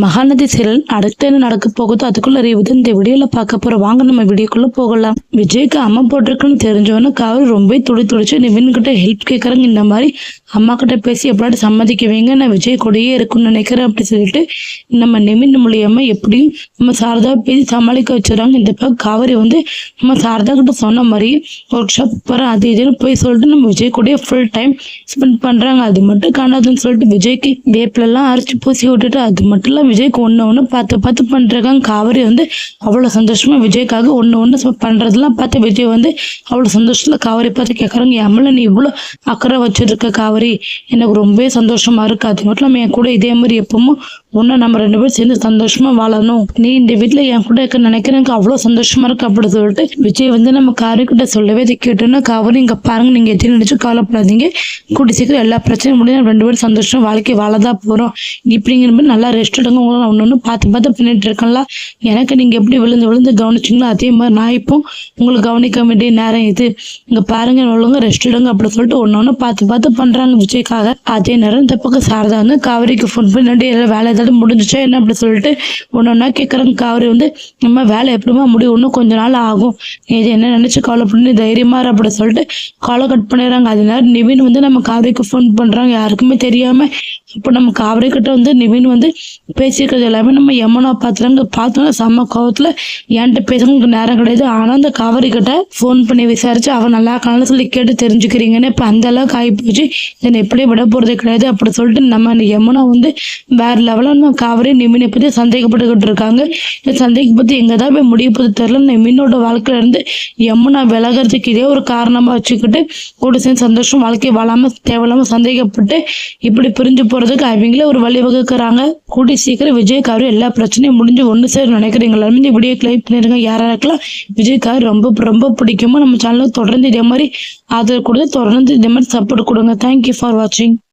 Mahanadi serial அடுத்து என்ன நடக்க போகுதோ அதுக்குள்ள அறிவுது இந்த வீடியோல பார்க்க போறோம். வாங்க நம்ம வீடியோக்குள்ள போகலாம். விஜய்க்கு அம்மா போட்டிருக்குன்னு தெரிஞ்சவொன்னு காவல் ரொம்ப துடிச்சு நிவின் கிட்ட ஹெல்ப் கேட்கறாங்க. இந்த மாதிரி அம்மா கிட்ட பேசி எப்படாடி சம்மதிக்க வைங்க, நான் விஜய் கூடயே இருக்குன்னு நினைக்கிறேன் அப்படி சொல்லிட்டு நம்ம நிவின் மூலியமா எப்படியும் நம்ம சாரதா பேசி சமாளிக்க வச்சுறாங்க. இந்த பக்கம் காவிரி நம்ம சாரதா கிட்ட சொன்ன மாதிரி ஒர்க் ஷாப் போறேன் அது இதுன்னு போய் சொல்லிட்டு நம்ம விஜய் கூட ஃபுல் டைம் ஸ்பெண்ட் பண்றாங்க. அது மட்டும் காணாதுன்னு சொல்லிட்டு விஜய்க்கு வேப்பிலெல்லாம் அரைச்சி பூசி விட்டுட்டு அது மட்டும் விஜய்க்கு ஒன்று பார்த்து பண்றாங்க. காவிரி அவ்வளோ சந்தோஷமா விஜய்க்காக ஒன்று பண்றதெல்லாம் பார்த்து விஜய் அவ்வளோ சந்தோஷத்துல காவிரி பார்த்து கேட்கறாங்க, எம்மள நீ இவ்வளோ அக்கறை வச்சிருக்க காவிரி, எனக்கு ரொம்பவே சந்தோஷமா இருக்கு. அது மட்டும் இல்லாமல் என் கூட இதே மாதிரி எப்பவும் ஒன்று நம்ம 2 பேரும் சேர்ந்து சந்தோஷமா வாழணும், நீ இந்த வீட்டில் என் கூட இருக்க நினைக்கிறேன், எனக்கு அவ்வளோ சந்தோஷமா இருக்கு அப்படி சொல்லிட்டு விஜய் நம்ம காவிரி கிட்ட சொல்லவே கேட்டோன்னா, காவிரி இங்க பாருங்க, நீங்க எத்தனை நினைச்சு கவலைப்படாதீங்க, கூட்டி சீக்கிரம் எல்லா பிரச்சனையும் முடியும், 2 பேரும் சந்தோஷம் வாழ்க்கை வாழதான் போறோம், இப்படிங்கிற மாதிரி நல்லா ரெஸ்ட் எடுங்க, உங்களை ஒன்று பார்த்து பண்ணிட்டு இருக்கல, எனக்கு நீங்க எப்படி விழுந்து கவனிச்சிங்களோ அதே மாதிரி நான் இப்போ உங்களுக்கு கவனிக்க வேண்டிய நேரம் இது, இங்க பாருங்க ஒழுங்க ரெஸ்ட் எடுங்க அப்படி சொல்லிட்டு ஒன்று பார்த்து பண்றாங்க விஜய்க்காக. அதே நேரம் இந்த பக்கம் சாரதா காவிரிக்கு ஃபோன் பண்ணி வேலை ஏதாவது முடிஞ்சிச்சா என்ன அப்படி சொல்லிட்டு ஒன்னொன்னா கேட்கறாங்க. காவிரி நம்ம வேலை எப்படிமா முடியும், இன்னும் கொஞ்ச நாள் ஆகும், இது என்ன நினைச்சு கவலை பண்ணி தைரியமா அப்படி சொல்லிட்டு காலை கட் பண்ணிடுறாங்க. அது நேரம் நிவின் நம்ம காவிரிக்கு ஃபோன் பண்றாங்க, யாருக்குமே தெரியாம. இப்போ நம்ம காவிரி கிட்ட நிவின் பேசியிருக்கிறது எல்லாமே நம்ம யமுனா பார்த்தோன்னா செம்ம கோவத்துல என்கிட்ட பேசுறதுக்கு நேரம் கிடையாது, ஆனா அந்த காவிரி கிட்ட ஃபோன் பண்ணி விசாரிச்சு அவன் நல்லா இருக்கான்னு சொல்லி கேட்டு தெரிஞ்சுக்கிறீங்கன்னு இப்போ அந்த அளவுக்கு ஆகி போச்சு, என்னை எப்படி விட போறது கிடையாது அப்படி சொல்லிட்டு நம்ம யமுனா வேற லெவலில் நம்ம காவிரி நிவினை பத்தி சந்தேகப்பட்டுக்கிட்டு இருக்காங்க. இந்த சந்தேகம் பத்தி எங்கதான் போய் முடிய போது தெரியல. நிவினோட வாழ்க்கையில இருந்து யமுனா விலகிறதுக்கு இதே ஒரு காரணமா வச்சுக்கிட்டு கூட சேர்ந்து சந்தோஷம் வாழ்க்கை வாழாம தேவையில்லாம சந்தேகப்பட்டு இப்படி பிரிஞ்சு போறதுக்கு அவங்களே ஒரு வழி வகுக்கிறாங்க. கூடி சீக்கிரம் விஜய் காவிரி எல்லா பிரச்சனையும் முடிஞ்சு ஒன்று சேர நினைக்கிறீங்க. எல்லாருமே இந்த வீடியோ கிளைப் பண்ணிருங்க. யாராருக்கெல்லாம் விஜய் காவிரி ரொம்ப பிடிக்குமோ நம்ம சேனலுக்கு தொடர்ந்து இதே மாதிரி ஆதரவு கொடுத்து தொடர்ந்து இதே மாதிரி சப்போர்ட் கொடுங்க. தேங்க்யூ ஃபார் வாட்சிங்.